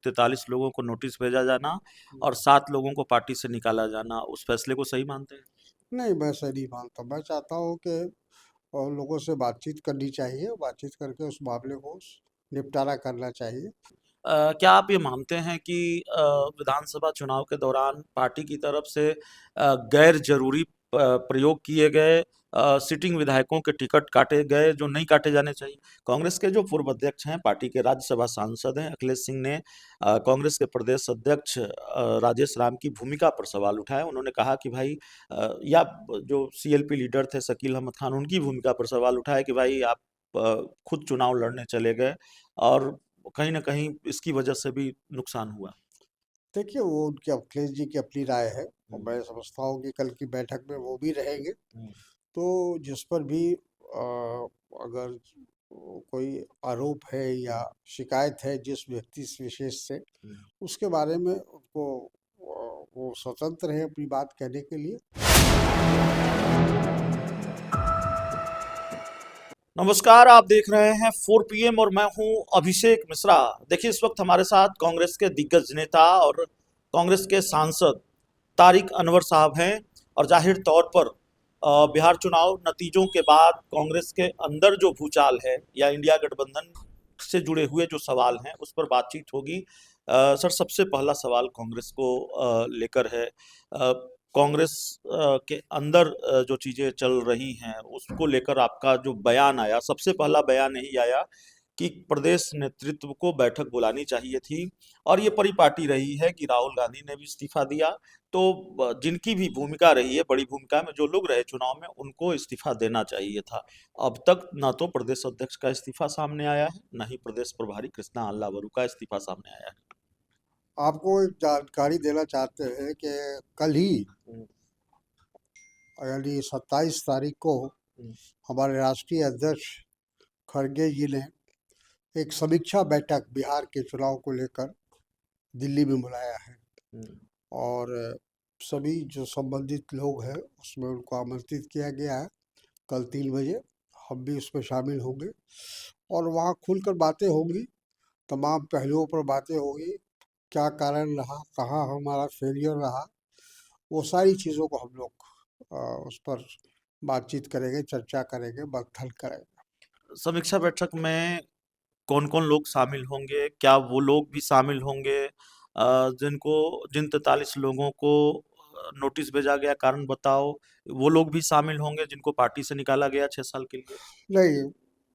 43 लोगों को नोटिस भेजा जाना और 7 लोगों को पार्टी से निकाला जाना, उस फैसले को सही मानते हैं? नहीं, मैं सही नहीं मानता। मैं चाहता हूँ कि लोगों से बातचीत करनी चाहिए, बातचीत करके उस मामले को निपटारा करना चाहिए। क्या आप ये मानते हैं कि विधानसभा चुनाव के दौरान पार्टी की तरफ से गैर जरूरी प्रयोग किए गए सिटिंग विधायकों के टिकट काटे गए जो नहीं काटे जाने चाहिए? कांग्रेस के जो पूर्व अध्यक्ष हैं, पार्टी के राज्यसभा सांसद हैं अखिलेश सिंह ने कांग्रेस के प्रदेश अध्यक्ष राजेश राम की भूमिका पर सवाल उठाया। उन्होंने कहा कि भाई या जो सीएलपी लीडर थे शकील अहमद खान, उनकी भूमिका पर सवाल उठाया कि भाई आप खुद चुनाव लड़ने चले गए और कहीं न कहीं इसकी वजह से भी नुकसान हुआ। देखिए, वो उनके अखिलेश जी की अपनी राय है और हुँ, मैं समझता हूँ कि कल की बैठक में वो भी रहेंगे। हुँ, तो जिस पर भी अगर कोई आरोप है या शिकायत है जिस व्यक्ति विशेष से, हुँ। उसके बारे में उनको वो स्वतंत्र है अपनी बात कहने के लिए। नमस्कार, आप देख रहे हैं 4 पीएम और मैं हूं अभिषेक मिश्रा। देखिए, इस वक्त हमारे साथ कांग्रेस के दिग्गज नेता और कांग्रेस के सांसद तारिक अनवर साहब हैं और जाहिर तौर पर बिहार चुनाव नतीजों के बाद कांग्रेस के अंदर जो भूचाल है या इंडिया गठबंधन से जुड़े हुए जो सवाल हैं उस पर बातचीत होगी। सर, सबसे पहला सवाल कांग्रेस को लेकर है। कांग्रेस के अंदर जो चीजें चल रही हैं उसको लेकर आपका जो बयान आया, सबसे पहला बयान यही आया कि प्रदेश नेतृत्व को बैठक बुलानी चाहिए थी और ये परिपाटी रही है कि राहुल गांधी ने भी इस्तीफा दिया। तो जिनकी भी भूमिका रही है, बड़ी भूमिका में जो लोग रहे चुनाव में, उनको इस्तीफा देना चाहिए था। अब तक ना तो प्रदेश अध्यक्ष का इस्तीफा सामने आया है, ना ही प्रदेश प्रभारी कृष्णा अल्लावरू का इस्तीफा सामने आया है। आपको एक जानकारी देना चाहते हैं कि कल ही हम्म, यानी 27 तारीख को हम्म, हमारे राष्ट्रीय अध्यक्ष खड़गे जी ने एक समीक्षा बैठक बिहार के चुनाव को लेकर दिल्ली में बुलाया है हम्म, और सभी जो संबंधित लोग हैं उसमें उनको आमंत्रित किया गया है। कल 3 बजे हम भी उसमें शामिल होंगे और वहाँ खुलकर बातें होंगी, तमाम पहलुओं पर बातें होगी। क्या कारण रहा, कहाँ हमारा फेलियर रहा, वो सारी चीज़ों को हम लोग उस पर बातचीत करेंगे, चर्चा करेंगे, मंथन करेंगे। समीक्षा बैठक में कौन-कौन लोग शामिल होंगे? क्या वो लोग भी शामिल होंगे जिनको जिन 43 लोगों को नोटिस भेजा गया, कारण बताओ, वो लोग भी शामिल होंगे जिनको पार्टी से निकाला गया 6 साल के लिए? नहीं,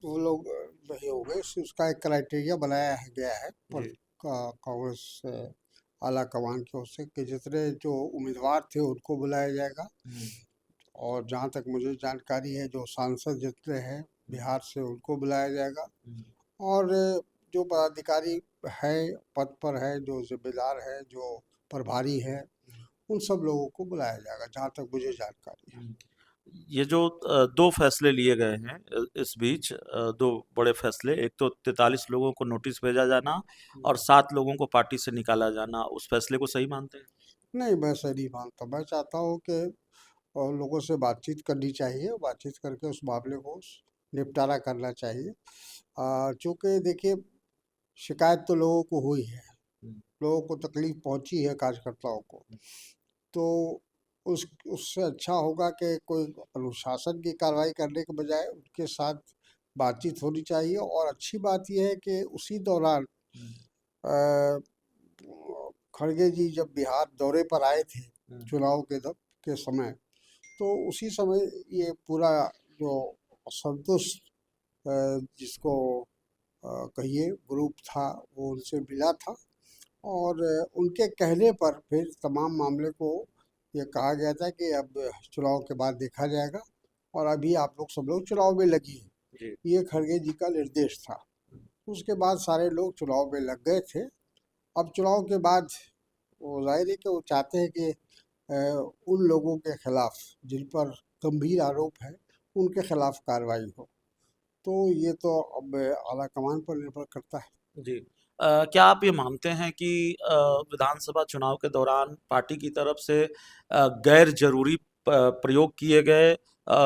वो लोग नहीं होंगे। उसका एक क्राइटेरिया बनाया है गया है पर जी। कांग्रेस आला कमान की ओर से कि जितने जो उम्मीदवार थे उनको बुलाया जाएगा हुँ, और जहाँ तक मुझे जानकारी है जो सांसद जितने हैं हुँ, बिहार से उनको बुलाया जाएगा हुँ, और जो पदाधिकारी है, पद पर है, जो जिम्मेदार है, जो प्रभारी है, उन सब लोगों को बुलाया जाएगा जहाँ तक मुझे जानकारी है। हुँ। ये जो 2 फैसले लिए गए हैं इस बीच 2 बड़े फैसले, एक तो 43 लोगों को नोटिस भेजा जाना और 7 लोगों को पार्टी से निकाला जाना, उस फैसले को सही मानते हैं? नहीं, मैं सही नहीं मानता। मैं चाहता हूँ कि लोगों से बातचीत करनी चाहिए, बातचीत करके उस मामले को निपटारा करना चाहिए। चूँकि देखिए, शिकायत तो लोगों को हुई है, हुँ, लोगों को तकलीफ पहुँची है कार्यकर्ताओं को। तो उससे अच्छा होगा कि कोई अनुशासन की कार्रवाई करने के बजाय उनके साथ बातचीत होनी चाहिए और अच्छी बात ये है कि उसी दौरान हुँ, अ, खड़गे जी जब बिहार दौरे पर आए थे हुँ, चुनाव के समय, तो उसी समय ये पूरा जो असंतुष्ट जिसको कहिए ग्रुप था वो उनसे मिला था और उनके कहने पर फिर तमाम मामले को ये कहा गया था कि अब चुनाव के बाद देखा जाएगा और अभी आप लोग सब लोग चुनाव में लगिए, जी। ये खड़गे जी का निर्देश था। उसके बाद सारे लोग चुनाव में लग गए थे। अब चुनाव के बाद वो जाहिर है कि वो चाहते हैं कि उन लोगों के खिलाफ जिन पर गंभीर आरोप है उनके खिलाफ कार्रवाई हो। तो ये तो अब आला कमान पर निर्भर करता है। जी। क्या आप ये मानते हैं कि विधानसभा चुनाव के दौरान पार्टी की तरफ से गैर ज़रूरी प्रयोग किए गए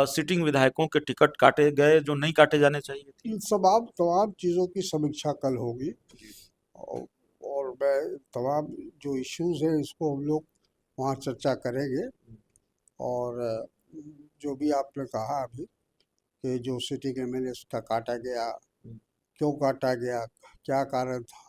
सिटिंग विधायकों के टिकट काटे गए जो नहीं काटे जाने चाहिए थे? इन तमाम तमाम चीज़ों की समीक्षा कल होगी जी। और और और मैं तमाम जो इश्यूज हैं इसको हम लोग वहाँ चर्चा करेंगे। और जो भी आपने कहा अभी कि जो सिटिंग एमएलए का काटा गया, क्यों काटा गया, क्या कारण था,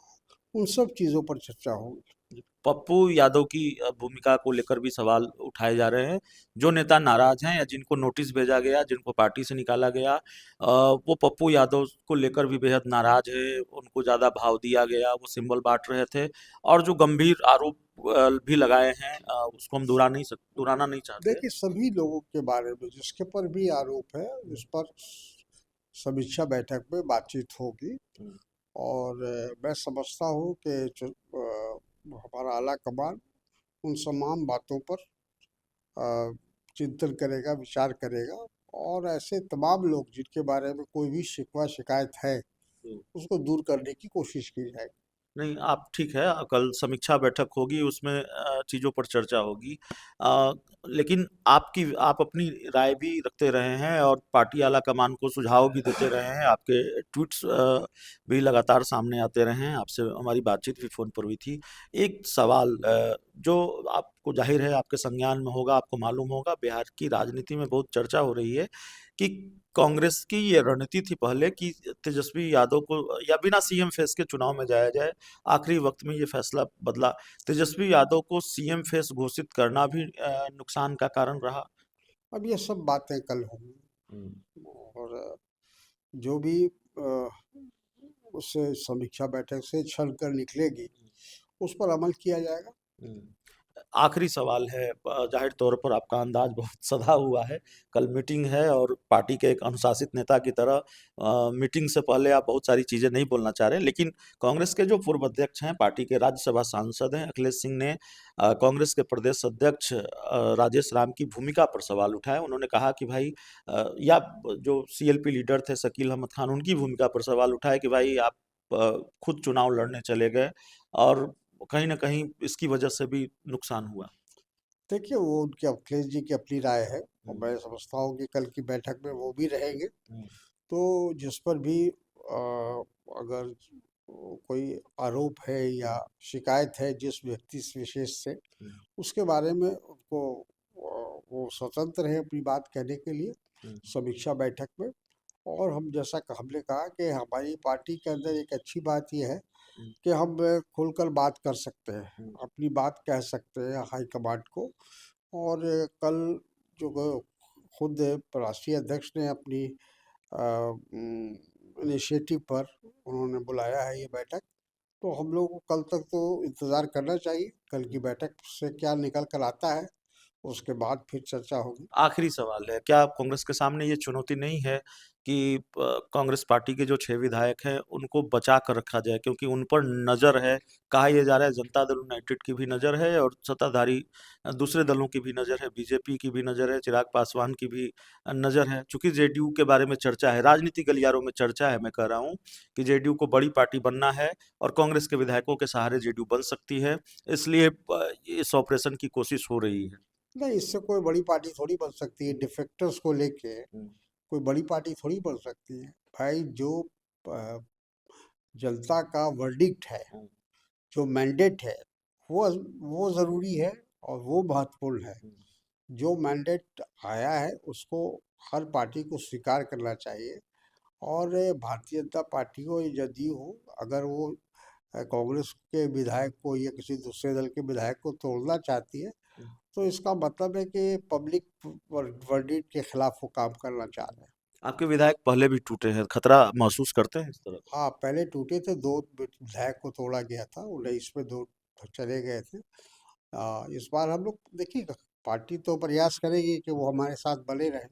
उन सब चीज़ों पर चर्चा होगी। पप्पू यादव की भूमिका को लेकर भी सवाल उठाए जा रहे हैं। जो नेता नाराज हैं या जिनको नोटिस भेजा गया, जिनको पार्टी से निकाला गया, वो पप्पू यादव को लेकर भी बेहद नाराज है। उनको ज़्यादा भाव दिया गया, वो सिंबल बांट रहे थे। और जो गंभीर आरोप भी लगाए हैं, उसको हम दोहराना नहीं चाहते। देखिए, सभी लोगों के बारे में जिसके पर भी आरोप है उस पर समीक्षा बैठक में बातचीत होगी। और मैं समझता हूँ कि हमारा आला कमान उन तमाम बातों पर चिंतन करेगा, विचार करेगा, और ऐसे तमाम लोग जिनके बारे में कोई भी शिकवा शिकायत है उसको दूर करने की कोशिश की जाएगी। नहीं, आप ठीक है, कल समीक्षा बैठक होगी, उसमें चीज़ों पर चर्चा होगी। लेकिन आप अपनी राय भी रखते रहे हैं और पार्टी आला कमान को सुझाव भी देते रहे हैं। आपके ट्वीट्स भी लगातार सामने आते रहे हैं। आपसे हमारी बातचीत भी फ़ोन पर हुई थी। एक सवाल, जो आपको ज़ाहिर है आपके संज्ञान में होगा, आपको मालूम होगा, बिहार की राजनीति में बहुत चर्चा हो रही है कि कांग्रेस की ये रणनीति थी पहले कि तेजस्वी यादव को या बिना सीएम फेस के चुनाव में जाया जाए। आखिरी वक्त में ये फैसला बदला। तेजस्वी यादव को सीएम फेस घोषित करना भी नुकसान का कारण रहा। अब ये सब बातें कल होंगी और जो भी उससे समीक्षा बैठक से छल कर निकलेगी उस पर अमल किया जाएगा। आखिरी सवाल है, जाहिर तौर पर आपका अंदाज बहुत सधा हुआ है। कल मीटिंग है और पार्टी के एक अनुशासित नेता की तरह मीटिंग से पहले आप बहुत सारी चीज़ें नहीं बोलना चाह रहे हैं। लेकिन कांग्रेस के जो पूर्व अध्यक्ष हैं, पार्टी के राज्यसभा सांसद हैं, अखिलेश सिंह ने कांग्रेस के प्रदेश अध्यक्ष राजेश राम की भूमिका पर सवाल उठाए। उन्होंने कहा कि भाई, या जो सीएलपी लीडर थे शकील अहमद खान, उनकी भूमिका पर सवाल उठाए कि भाई आप खुद चुनाव लड़ने चले गए और कहीं न कहीं इसकी वजह से भी नुकसान हुआ। देखिए, वो उनके अखिलेश जी की अपनी राय है और हुँ। मैं समझता हूँ कि कल की बैठक में वो भी रहेंगे। हुँ। तो जिस पर भी अगर कोई आरोप है या शिकायत है जिस व्यक्ति विशेष से, हुँ। उसके बारे में उनको वो स्वतंत्र है अपनी बात कहने के लिए हुँ। समीक्षा बैठक में। और हम जैसा हमने कहा कि हमारी पार्टी के अंदर एक अच्छी बात यह है हुँ। कि हम खुलकर बात कर सकते हैं, हुँ। अपनी बात कह सकते हैं हाईकमांड को। और कल जो खुद राष्ट्रीय अध्यक्ष ने अपनी इनिशिएटिव पर उन्होंने बुलाया है ये बैठक, तो हम लोग को कल तक तो इंतज़ार करना चाहिए। कल की बैठक से क्या निकल कर आता है उसके बाद फिर चर्चा होगी। आखिरी सवाल है, क्या कांग्रेस के सामने ये चुनौती नहीं है कि कांग्रेस पार्टी के जो 6 विधायक हैं, उनको बचा कर रखा जाए? क्योंकि उन पर नज़र है, कहा यह जा रहा है जनता दल यूनाइटेड की भी नज़र है और सत्ताधारी दूसरे दलों की भी नज़र है, बीजेपी की भी नज़र है, चिराग पासवान की भी नज़र है। चूँकि जेडीयू के बारे में चर्चा है, राजनीतिक गलियारों में चर्चा है, मैं कह रहा हूँ कि जेडीयू को बड़ी पार्टी बनना है और कांग्रेस के विधायकों के सहारे जेडीयू बन सकती है, इसलिए इस ऑपरेशन की कोशिश हो रही है। नहीं, इससे कोई बड़ी पार्टी थोड़ी बन सकती है। डिफेक्टर्स को लेके हुँ। कोई बड़ी पार्टी थोड़ी बन सकती है। भाई, जो जनता का वर्डिक्ट है, हुँ। जो मैंडेट है, वो ज़रूरी है और वो महत्वपूर्ण है। हुँ। जो मैंडेट आया है उसको हर पार्टी को स्वीकार करना चाहिए। और भारतीय जनता पार्टी हो या जदयू हो, अगर वो कांग्रेस के विधायक को या किसी दूसरे दल के विधायक को तोड़ना चाहती है, तो इसका मतलब है कि पब्लिक वर्डिक्ट के खिलाफ वो काम करना चाह रहे हैं। आपके विधायक पहले भी टूटे हैं, खतरा महसूस करते हैं इस तरह का? हाँ, पहले टूटे थे, 2 विधायक को तोड़ा गया था, 19 में 2 चले गए थे। इस बार हम लोग देखिए, पार्टी तो प्रयास करेगी कि वो हमारे साथ बने रहें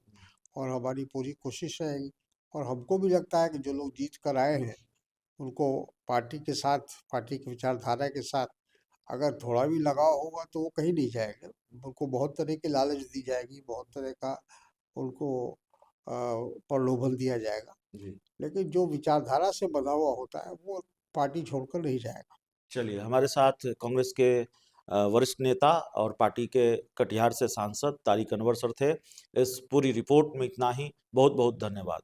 और हमारी पूरी कोशिश रहेगी। और हमको भी लगता है कि जो लोग जीत कर आए हैं उनको पार्टी के साथ, पार्टी की विचारधारा के साथ अगर थोड़ा भी लगाव होगा तो वो कहीं नहीं जाएंगे। उनको बहुत तरह की लालच दी जाएगी, बहुत तरह का उनको प्रलोभन दिया जाएगा, जी। लेकिन जो विचारधारा से बंधा हुआ होता है वो पार्टी छोड़कर नहीं जाएगा। चलिए, हमारे साथ कांग्रेस के वरिष्ठ नेता और पार्टी के कटिहार से सांसद तारिक अनवर सर थे। इस पूरी रिपोर्ट में इतना ही। बहुत-बहुत धन्यवाद।